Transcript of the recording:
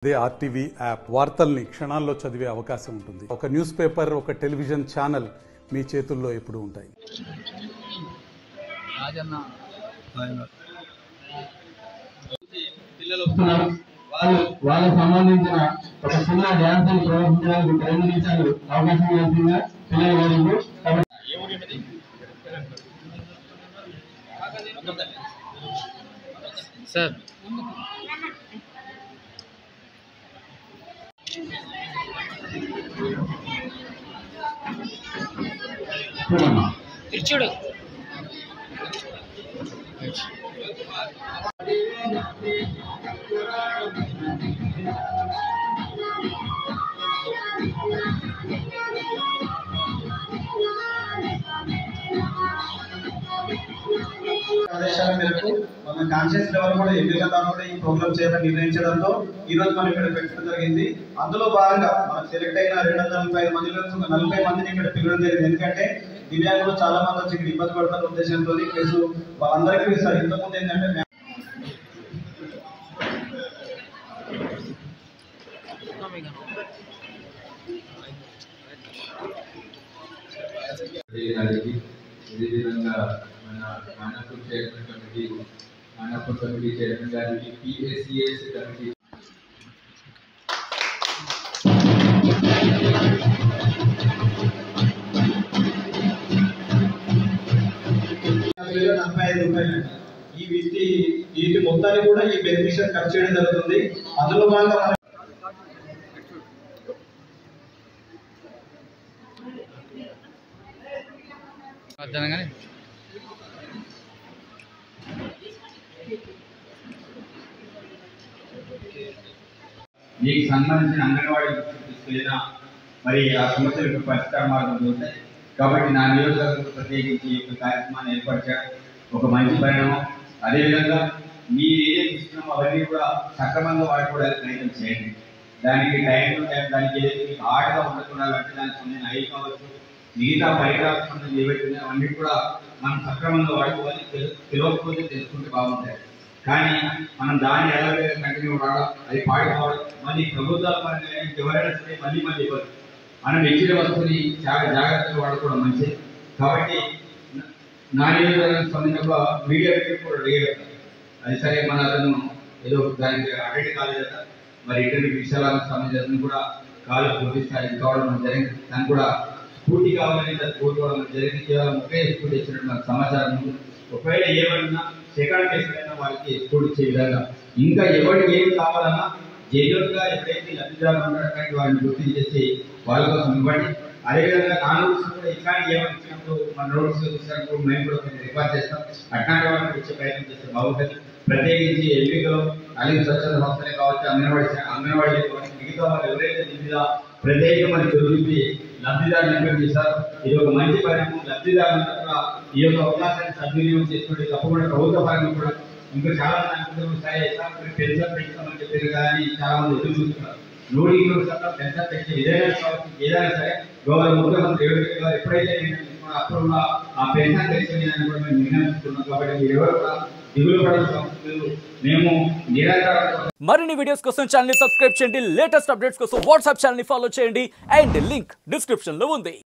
అదే RTV app వార్తల్ని క్షణాల్లో చదివే అవకాశం ఉంటుంది. ఒక న్యూస్ పేపర్, ఒక టెలివిజన్ ఛానల్ మీ చేతుల్లో ఎప్పుడూ ఉంటాయి. వాళ్ళకి సంబంధించిన ఒక చిన్న డ్యాన్స్ ప్రదర్శించడానికి 2 నిమిషాలు అవకాశం ఇవ్వాల్సిందిగా పిల్లలు సార్ చూడు ఆదేశాల మేరకు మన కాన్షియస్ లెవెల్ కూడా ఎమ్మెల్యే కూడా ఈ ప్రోగ్రామ్ చేయాలని నిర్ణయించడంతో ఈ రోజు మనం ఇక్కడ పెట్టడం జరిగింది. అందులో భాగంగా మనం సెలెక్ట్ అయిన 245 మందిలో 40 మందిని ఇక్కడ పిలవడం జరిగింది. ఎందుకంటే దివ్యాంగులు చాలా మంది వచ్చి ఇక్కడ ఇబ్బంది పడుతున్న ఉద్దేశంతో ప్లస్ వాళ్ళందరికీ ఇస్తారు. ఇంతకుముందు ఏంటంటే అదేవిధంగా మన మానపూర్ చైర్మన్ కమిటీ, మానపూర్ కమిటీ చైర్మన్ గారికి, పిఎస్సిఎస్ కమిటీ ₹45. వీటి మొత్తాన్ని కూడా ఈ బెనిఫిషియర్ ఖర్చు చేయడం జరుగుతుంది. అందులో భాగంగా మీకు సంబంధించిన అంగన్వాడీ తీసుకెళ్ళినా మరి ఆ సమస్యలకు పరిష్కార మార్గం ఉంటాయి. కాబట్టి నా నియోజకవర్గంలో ప్రత్యేకించి ఈ యొక్క కార్యక్రమాన్ని ఏర్పాటు చేయడం ఒక మంచి పరిణామం. అదేవిధంగా మీరు ఏదైతే ఇస్తున్నామో అవన్నీ కూడా సక్రమంగా వాడుకోవడానికి ప్రయత్నం చేయండి. దానికి దానికి ఏదైతే మీకు ఆటగా ఉండకుండా అంటే దానికి సంబంధించిన ఐ కావచ్చు, మిగతా పరికరాలకు సంబంధించి ఏవైతే అవన్నీ కూడా మనం సక్రమంగా వాడుకోవాలి. తెలియకపోతే తెలుసుకుంటే బాగుంటాయి. కానీ మనం దాన్ని ఎలాగే కంటిన్యూ రావడం, అది పాడుకోవడం, మళ్ళీ ప్రభుత్వాల పరంగా ఎవరైనా సరే మళ్ళీ ఇవ్వదు. మనం ఇచ్చిన వస్తువుని చాలా జాగ్రత్తగా వాడుకోవడం మంచిది. కాబట్టి నా నియోజకవర్గానికి సంబంధించిన మీడియా కూడా అడిగారు. అది సరే మన అతను ఏదో దానికి అటెండ్ కాలేదట, మరి ఇటువంటి విషయాలకు సంబంధించిన కూడా కాలు పూర్తి స్థాయి కావడం జరిగింది. దాన్ని కూడా స్ఫూర్తి కావాలని కోరుకోవడం జరిగింది. కేవలం ఒకే స్ఫూర్తి ఇచ్చినట్టు నాకు సమాచారం ఉంది. ఒకవేళ ఏమన్నా సెకండ్ కేసు అయినా వాళ్ళకి స్ఫూర్తి ఇచ్చే విధంగా ఇంకా ఎవరికి ఏమి కావాలన్నా జైలుగా ఎప్పుడైతే లబ్ధిదారులు ఉన్నటువంటి వారిని గుర్తించేసి వాళ్ళ కోసం ఇవ్వండి. అదేవిధంగా నాన్ రూల్స్ కూడా ఇట్లాంటి ఏమైనా ఇచ్చినప్పుడు మన రూల్స్ ఇచ్చినప్పుడు మేము కూడా కొంచెం రికార్డ్ చేస్తాం. అట్లాంటి వాళ్ళకి వచ్చే ప్రయత్నం చేస్తే బాగుంటుంది. ప్రత్యేకించి ఎంపీలో అలాగే స్వచ్ఛంద సంస్థలే కావచ్చు, అంగన్వాడీ కావచ్చు, మిగతా వాళ్ళు ఎవరైతే దీని మీద ప్రత్యేకమైన చదువుకి లబ్ధిదారులు ఎంపిక చేశారు. ఇది ఒక మంచి పరిణామం. లబ్ధిదారులంతా కూడా ఈ యొక్క అవకాశాన్ని సద్వినియోగం చేసుకుంటే తప్పకుండా ప్రభుత్వ పరంగా కూడా ఇంకా చాలా మంది అనుకుంటున్నారు పెన్షన్ పెంచుతామని చెప్పారు. కానీ చాలా మంది ఎదురు చూస్తున్నారు. 100% పెన్షన్ పెంచే ఏదైనా సరే గౌరవ ముఖ్యమంత్రి రేవంత్ గారు ఎప్పుడైతే అప్పుడు ఆ పెన్షన్ పెంచే విధాన్ని కూడా మేము నిర్ణయించుకున్నాం. కాబట్టి మీరు ఎవరు కూడా దిగులు పడాల్సిన అవసరం లేదు. మేము నిరంతరం మరిన్ని వీడియోస్ కోసం ఛానల్ ని సబ్స్క్రైబ్ చేయండి. లేటెస్ట్ అప్డేట్స్ కోసం వాట్సాప్ ఛానల్ ని ఫాలో చేయండి. అండ్ లింక్ డిస్క్రిప్షన్ లో ఉంది.